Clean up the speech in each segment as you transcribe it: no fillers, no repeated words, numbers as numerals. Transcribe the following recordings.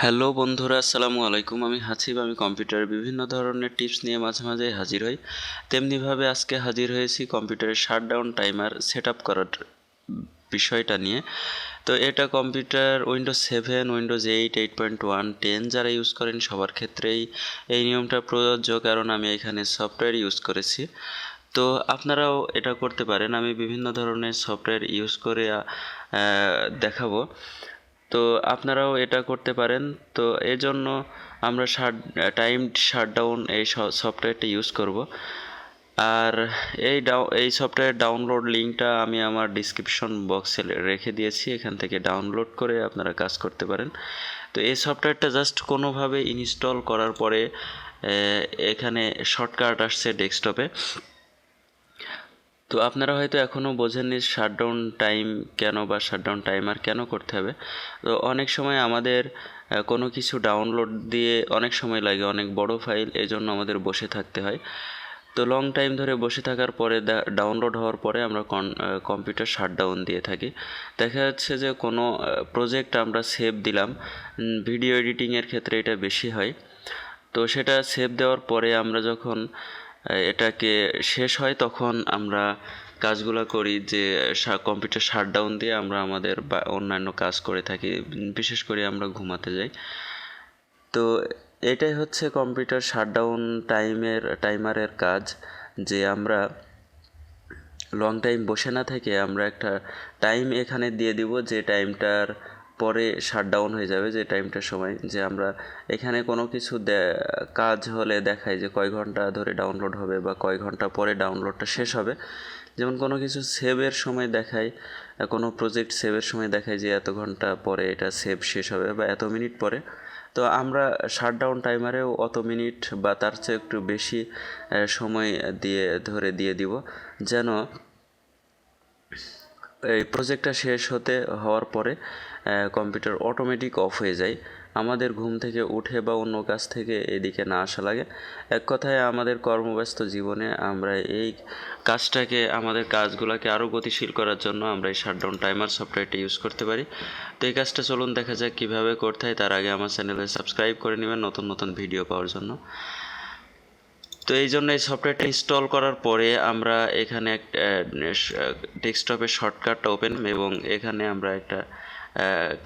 Hello বন্ধুরা, আসসালামু আলাইকুম। আমি হাসিব। আমি কম্পিউটারের বিভিন্ন ধরনের টিপস নিয়ে মাঝে মাঝে হাজির হই। তেমনিভাবে আজকে হাজির হয়েছি কম্পিউটারের শাটডাউন টাইমার সেট আপ করার বিষয়টা নিয়ে। তো এটা কম্পিউটার উইন্ডোজ 7, উইন্ডোজ 8, 8.1, 10 যারা ইউজ করেন সবার ক্ষেত্রেই এই নিয়মটা প্রযোজ্য, কারণ আমি এখানে সফটওয়্যার ইউজ করেছি। তো আপনারাও এটা করতে পারেন। আমি বিভিন্ন ধরনের সফটওয়্যার ইউজ করে দেখাবো। তো আপনারাও এটা করতে পারেন। তো এজন্য আমরা টাইমড শাটডাউন এই সফটওয়্যারটা ইউজ করব। আর এই সফটওয়্যার ডাউনলোড লিঙ্কটা আমি আমার ডিসক্রিপশন বক্সে রেখে দিয়েছি, এখান থেকে ডাউনলোড করে আপনারা কাজ করতে পারেন। তো এই সফটওয়্যারটা জাস্ট কোনোভাবে ইনস্টল করার পরে এখানে শর্টকাট আসছে ডেস্কটপে। তো আপনারা হয়তো এখনও বোঝেননি শাটডাউন টাইম কেন বা শাটডাউন টাইমার কেন করতে হবে। তো অনেক সময় আমাদের কোনো কিছু ডাউনলোড দিয়ে অনেক সময় লাগে, অনেক বড় ফাইল, এজন্য আমাদের বসে থাকতে হয়। তো লং টাইম ধরে বসে থাকার পরে ডাউনলোড হওয়ার পরে আমরা কম্পিউটার শাটডাউন দিয়ে থাকি। দেখা যাচ্ছে যে কোনো প্রজেক্ট আমরা সেভ দিলাম, ভিডিও এডিটিংয়ের ক্ষেত্রে এটা বেশি হয়। তো সেটা সেভ দেওয়ার পরে আমরা যখন এটাকে শেষ হয় তখন আমরা কাজগুলো করি যে কম্পিউটার শাটডাউন দিয়ে আমরা আমাদের বা অন্যান্য কাজ করে থাকি, বিশেষ করে আমরা ঘুমাতে যাই। তো এটাই হচ্ছে কম্পিউটার শাটডাউন টাইমারের কাজ, যে আমরা লং টাইম বসে না থেকে আমরা একটা টাইম এখানে দিয়ে দিব, যে টাইমটার পরে শাটডাউন হয়ে যাবে, যে টাইমটার সময় যে আমরা এখানে কোনো কিছু কাজ হলে দেখাই যে কয় ঘন্টা ধরে ডাউনলোড হবে বা কয় ঘন্টা পরে ডাউনলোডটা শেষ হবে। যেমন কোনো কিছু সেভের সময় দেখায়, কোনো প্রজেক্ট সেভের সময় দেখায় যে এত ঘন্টা পরে এটা সেভ শেষ হবে বা এত মিনিট পরে। তো আমরা শাটডাউন টাইমারেও অত মিনিট বা তার চেয়ে একটু বেশি সময় দিয়ে দিব, যেন এই প্রজেক্টটা শেষ হওয়ার পরে কম্পিউটার অটোমেটিক অফ হয়ে যায়, আমাদের ঘুম থেকে উঠে বা অন্য কাজ থেকে এদিকে না আসা লাগে। এক কথায় আমাদের কর্মব্যস্ত জীবনে আমরা এই আমাদের কাজগুলোকে আরও গতিশীল করার জন্য আমরা এই শাটডাউন টাইমার সফটওয়্যারটা ইউজ করতে পারি। তো এই কাজটা চলুন দেখা যাক কীভাবে করতে হয়। তার আগে আমার চ্যানেলে সাবস্ক্রাইব করে নেবেন নতুন নতুন ভিডিও পাওয়ার জন্য। তো এই জন্য এই সফটওয়্যারটা ইনস্টল করার পরে আমরা এখানে ডেস্কটপের শর্টকাটটা ওপেন এবং এখানে আমরা একটা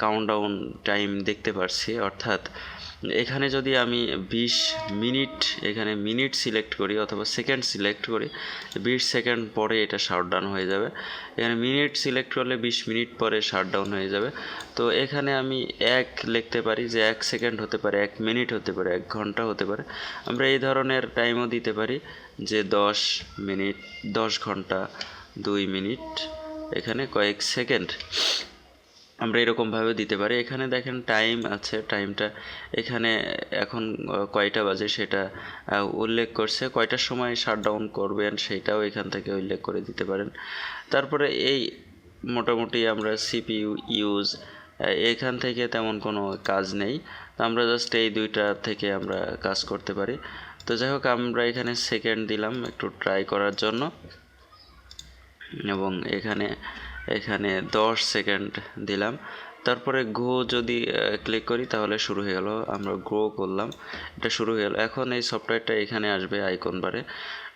কাউন্টডাউন টাইম দেখতে পাচ্ছি, অর্থাৎ এখানে যদি আমি 20 মিনিট এখানে মিনিট সিলেক্ট করি অথবা সেকেন্ড সিলেক্ট করি, 20 সেকেন্ড পরে এটা শাটডাউন হয়ে যাবে। এখানে মিনিট সিলেক্ট করলে 20 মিনিট পরে শাটডাউন হয়ে যাবে। তো এখানে আমি লিখতে পারি, যে 1 সেকেন্ড হতে পারে, 1 মিনিট হতে পারে, 1 ঘন্টা হতে পারে। আমরা এই ধরনের টাইমও দিতে পারি, যে 10 মিনিট, 10 ঘন্টা, 2 মিনিট, এখানে কয়েক সেকেন্ড আমরা এরকমভাবে দিতে পারি। এখানে দেখেন টাইম আছে, টাইমটা এখানে এখন কয়টা বাজে সেটা উল্লেখ করছে, কয়টার সময় শাটডাউন করবেন সেটাও এখান থেকে উল্লেখ করে দিতে পারেন। তারপরে এই মোটামুটি আমরা সিপিইউ ইউজ, এখান থেকে তেমন কোনো কাজ নেই, আমরা জাস্ট এই দুইটা থেকে আমরা কাজ করতে পারি। তো যাই হোক, আমরা এখানে সেকেন্ড দিলাম একটু ট্রাই করার জন্য, এবং এখানে 10 সেকেন্ড দিলাম। তারপরে গো যদি ক্লিক করি তাহলে শুরু হয়ে গেল, আমরা গো করলাম, এটা শুরু হয়ে গেল। এখন এই সফটওয়্যারটা এখানে আসবে, আইকন বারে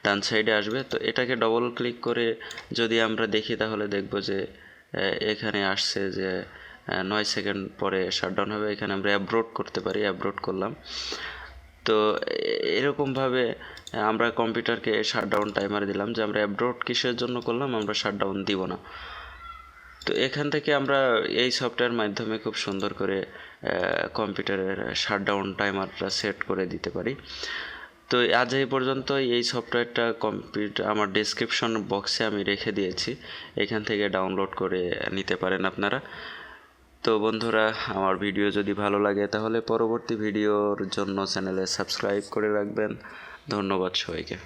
ডান সাইডে আসবে। তো এটাকে ডবল ক্লিক করে যদি আমরা দেখি তাহলে দেখব যে এখানে আসছে যে 9 সেকেন্ড পরে শাটডাউন হবে। এখানে আমরা অ্যাব্রোড করতে পারি, অ্যাব্রোড করলাম। তো এরকমভাবে আমরা কম্পিউটারকে শাটডাউন টাইমারে দিলাম, যে আমরা অ্যাব্রোড কিসের জন্য করলাম, আমরা শাটডাউন দিব না। তো এখান থেকে আমরা এই সফটওয়্যার মাধ্যমে খুব সুন্দর করে কম্পিউটারের শাটডাউন টাইমারটা সেট করে দিতে পারি। তো আজ এই পর্যন্ত। এই সফটওয়্যারটা আমার ডেসক্রিপশন বক্সে আমি রেখে দিয়েছি, এখান থেকে ডাউনলোড করে নিতে পারেন আপনারা। তো বন্ধুরা, আমার ভিডিও যদি ভালো লাগে তাহলে পরবর্তী ভিডিওর জন্য চ্যানেলে সাবস্ক্রাইব করে রাখবেন। ধন্যবাদ সবাইকে।